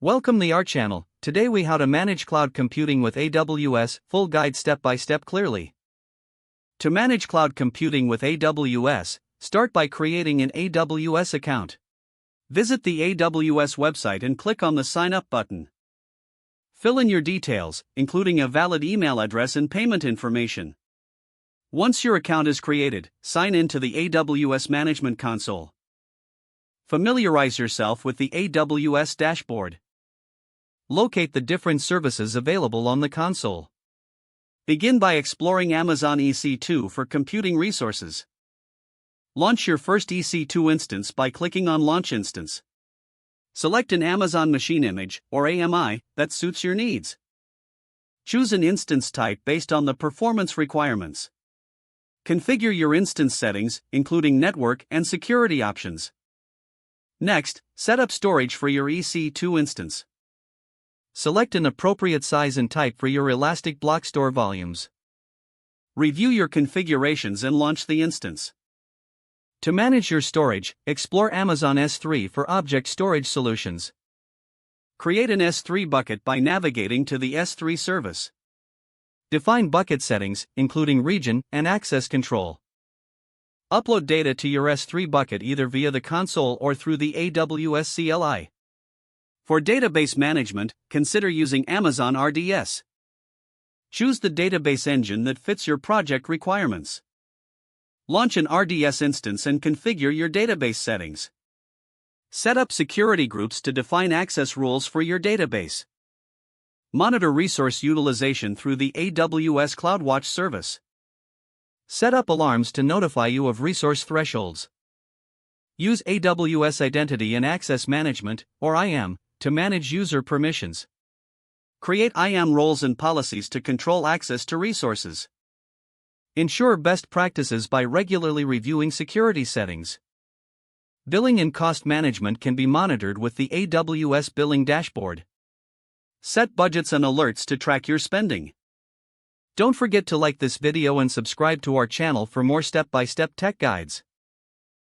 Welcome to our channel. Today we how to manage cloud computing with AWS, full guide step by step clearly. To manage cloud computing with AWS, start by creating an AWS account. Visit the AWS website and click on the sign up button. Fill in your details, including a valid email address and payment information. Once your account is created, sign in to the AWS Management Console. Familiarize yourself with the AWS dashboard. Locate the different services available on the console. Begin by exploring Amazon EC2 for computing resources. Launch your first EC2 instance by clicking on Launch Instance. Select an Amazon Machine Image, or AMI, that suits your needs. Choose an instance type based on the performance requirements. Configure your instance settings, including network and security options. Next, set up storage for your EC2 instance. Select an appropriate size and type for your elastic block store volumes. Review your configurations and launch the instance. To manage your storage, explore Amazon S3 for object storage solutions. Create an S3 bucket by navigating to the S3 service. Define bucket settings, including region and access control. Upload data to your S3 bucket either via the console or through the AWS CLI. For database management, consider using Amazon RDS. Choose the database engine that fits your project requirements. Launch an RDS instance and configure your database settings. Set up security groups to define access rules for your database. Monitor resource utilization through the AWS CloudWatch service. Set up alarms to notify you of resource thresholds. Use AWS Identity and Access Management, or IAM, to manage user permissions. Create IAM roles and policies to control access to resources. Ensure best practices by regularly reviewing security settings. Billing and cost management can be monitored with the AWS Billing Dashboard. Set budgets and alerts to track your spending. Don't forget to like this video and subscribe to our channel for more step-by-step tech guides.